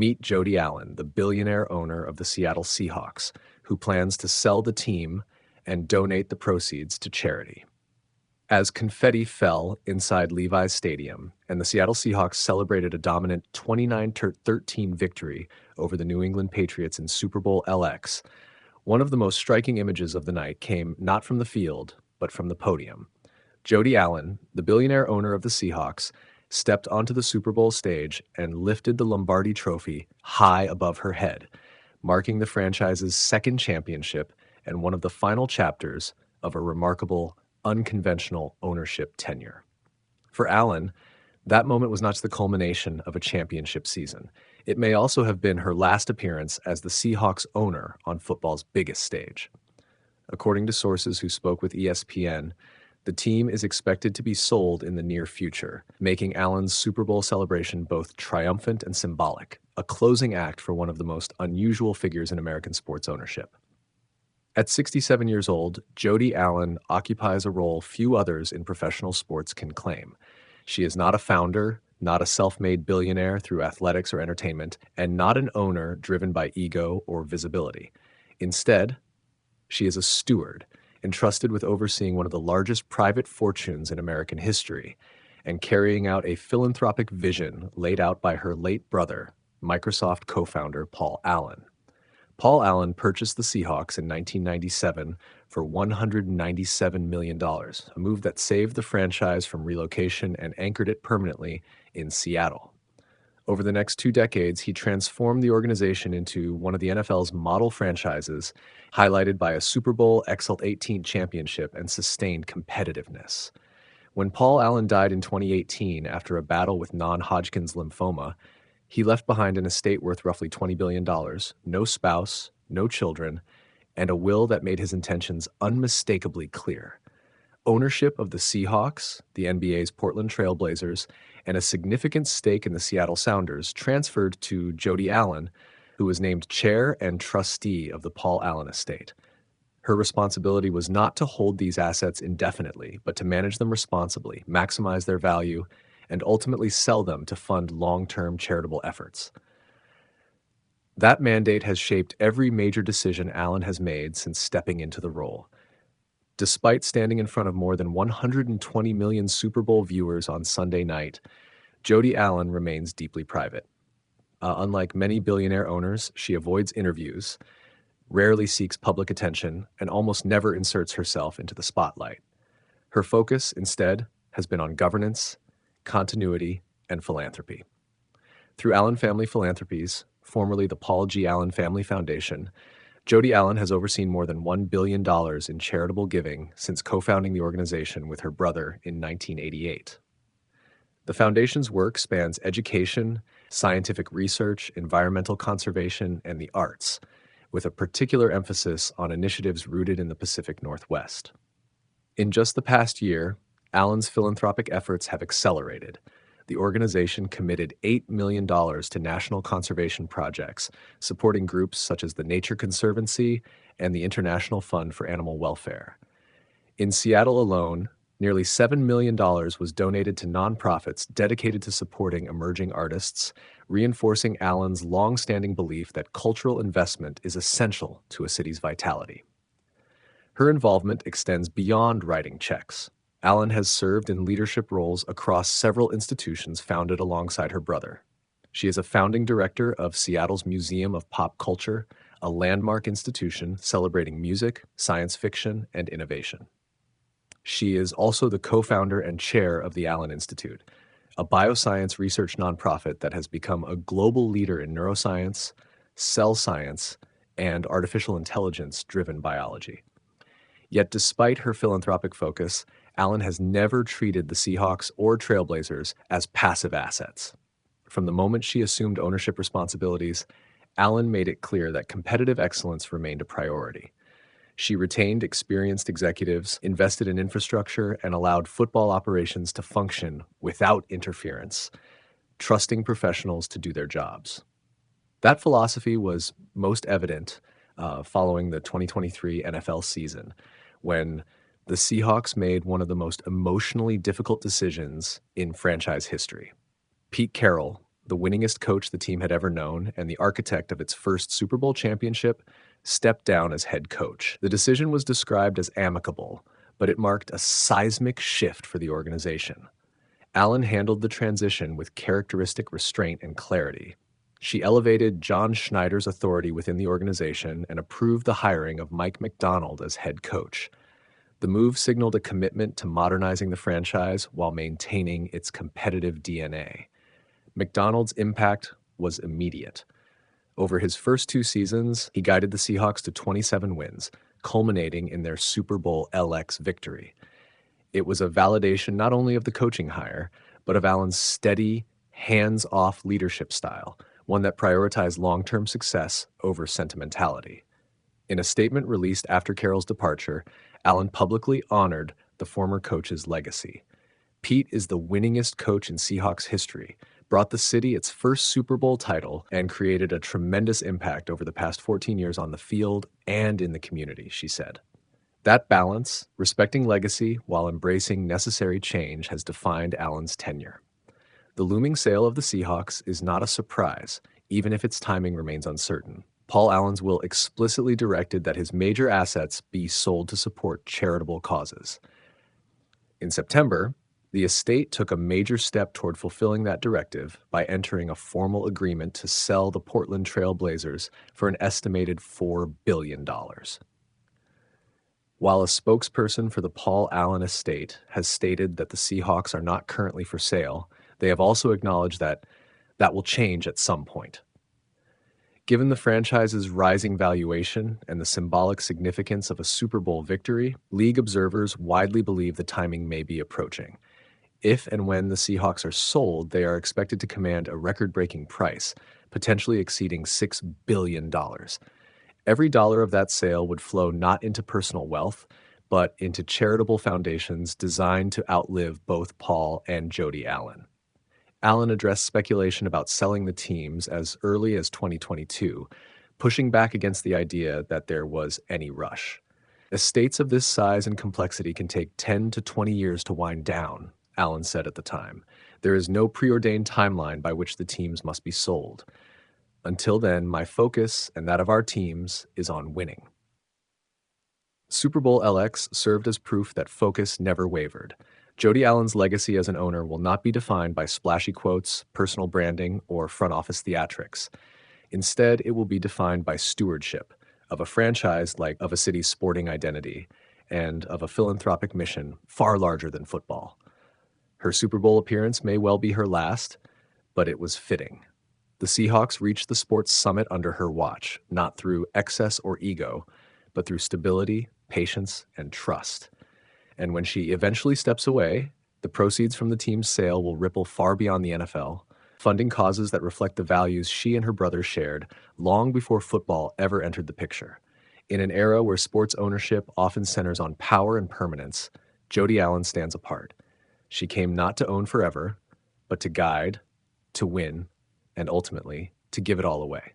Meet Jody Allen, the billionaire owner of the Seattle Seahawks, who plans to sell the team and donate the proceeds to charity. As confetti fell inside Levi's stadium and the Seattle Seahawks celebrated a dominant 29-13 victory over the New England Patriots in Super Bowl LX, one of the most striking images of the night came not from the field, but from the podium. Jody Allen, the billionaire owner of the Seahawks, stepped onto the Super Bowl stage and lifted the Lombardi Trophy high above her head, marking the franchise's second championship and one of the final chapters of a remarkable, unconventional ownership tenure. For Allen, that moment was not just the culmination of a championship season. It may also have been her last appearance as the Seahawks owner on football's biggest stage. According to sources who spoke with ESPN, the team is expected to be sold in the near future, making Allen's Super Bowl celebration both triumphant and symbolic, a closing act for one of the most unusual figures in American sports ownership. At 67 years old, Jody Allen occupies a role few others in professional sports can claim. She is not a founder, not a self-made billionaire through athletics or entertainment, and not an owner driven by ego or visibility. Instead, she is a steward, entrusted with overseeing one of the largest private fortunes in American history and carrying out a philanthropic vision laid out by her late brother, Microsoft co-founder Paul Allen. Paul Allen purchased the Seahawks in 1997 for $197 million, a move that saved the franchise from relocation and anchored it permanently in Seattle. Over the next 2 decades, he transformed the organization into one of the NFL's model franchises, highlighted by a Super Bowl XL18 championship and sustained competitiveness. When Paul Allen died in 2018 after a battle with non-Hodgkin's lymphoma, he left behind an estate worth roughly $20 billion, no spouse, no children, and a will that made his intentions unmistakably clear. Ownership of the Seahawks, the NBA's Portland Trail Blazers, and a significant stake in the Seattle Sounders transferred to Jody Allen, who was named chair and trustee of the Paul Allen estate. Her responsibility was not to hold these assets indefinitely, but to manage them responsibly, maximize their value, and ultimately sell them to fund long-term charitable efforts. That mandate has shaped every major decision Allen has made since stepping into the role. Despite standing in front of more than 120 million Super Bowl viewers on Sunday night, Jody Allen remains deeply private. Unlike many billionaire owners, she avoids interviews, rarely seeks public attention, and almost never inserts herself into the spotlight. Her focus, instead, has been on governance, continuity, and philanthropy. Through Allen Family Philanthropies, formerly the Paul G. Allen Family Foundation, Jody Allen has overseen more than $1 billion in charitable giving since co-founding the organization with her brother in 1988. The foundation's work spans education, scientific research, environmental conservation, and the arts, with a particular emphasis on initiatives rooted in the Pacific Northwest. In just the past year, Allen's philanthropic efforts have accelerated. The organization committed $8 million to national conservation projects, supporting groups such as the Nature Conservancy and the International Fund for Animal Welfare. In Seattle alone, nearly $7 million was donated to nonprofits dedicated to supporting emerging artists, reinforcing Allen's long-standing belief that cultural investment is essential to a city's vitality. Her involvement extends beyond writing checks. Allen has served in leadership roles across several institutions founded alongside her brother. She is a founding director of Seattle's Museum of Pop Culture, a landmark institution celebrating music, science fiction, and innovation. She is also the co-founder and chair of the Allen Institute, a bioscience research nonprofit that has become a global leader in neuroscience, cell science, and artificial intelligence-driven biology. Yet despite her philanthropic focus, Allen has never treated the Seahawks or Trailblazers as passive assets. From the moment she assumed ownership responsibilities, Allen made it clear that competitive excellence remained a priority. She retained experienced executives, invested in infrastructure, and allowed football operations to function without interference, trusting professionals to do their jobs. That philosophy was most evident following the 2023 NFL season, when the Seahawks made one of the most emotionally difficult decisions in franchise history. Pete Carroll, the winningest coach the team had ever known and the architect of its first Super Bowl championship, stepped down as head coach. The decision was described as amicable, but it marked a seismic shift for the organization. Allen handled the transition with characteristic restraint and clarity. She elevated John Schneider's authority within the organization and approved the hiring of Mike McDonald as head coach. The move signaled a commitment to modernizing the franchise while maintaining its competitive DNA. McDonald's impact was immediate. Over his first 2 seasons, he guided the Seahawks to 27 wins, culminating in their Super Bowl LX victory. It was a validation not only of the coaching hire, but of Allen's steady, hands-off leadership style, one that prioritized long-term success over sentimentality. In a statement released after Carroll's departure, Allen publicly honored the former coach's legacy. Pete is the winningest coach in Seahawks history, brought the city its first Super Bowl title, and created a tremendous impact over the past 14 years on the field and in the community, she said. That balance, respecting legacy while embracing necessary change, has defined Allen's tenure. The looming sale of the Seahawks is not a surprise, even if its timing remains uncertain. Paul Allen's will explicitly directed that his major assets be sold to support charitable causes. In September, the estate took a major step toward fulfilling that directive by entering a formal agreement to sell the Portland Trail Blazers for an estimated $4 billion. While a spokesperson for the Paul Allen estate has stated that the Seahawks are not currently for sale, they have also acknowledged that will change at some point. Given the franchise's rising valuation and the symbolic significance of a Super Bowl victory, league observers widely believe the timing may be approaching. If and when the Seahawks are sold, they are expected to command a record-breaking price, potentially exceeding $6 billion. Every dollar of that sale would flow not into personal wealth, but into charitable foundations designed to outlive both Paul and Jody Allen. Allen addressed speculation about selling the teams as early as 2022, pushing back against the idea that there was any rush. Estates of this size and complexity can take 10 to 20 years to wind down, Allen said at the time. There is no preordained timeline by which the teams must be sold. Until then, my focus and that of our teams is on winning. Super Bowl LX served as proof that focus never wavered. Jody Allen's legacy as an owner will not be defined by splashy quotes, personal branding, or front office theatrics. Instead, it will be defined by stewardship of a franchise like of a city's sporting identity and of a philanthropic mission far larger than football. Her Super Bowl appearance may well be her last, but it was fitting. The Seahawks reached the sports summit under her watch, not through excess or ego, but through stability, patience, and trust. And when she eventually steps away, the proceeds from the team's sale will ripple far beyond the NFL, funding causes that reflect the values she and her brother shared long before football ever entered the picture. In an era where sports ownership often centers on power and permanence, Jody Allen stands apart. She came not to own forever, but to guide, to win, and ultimately, to give it all away.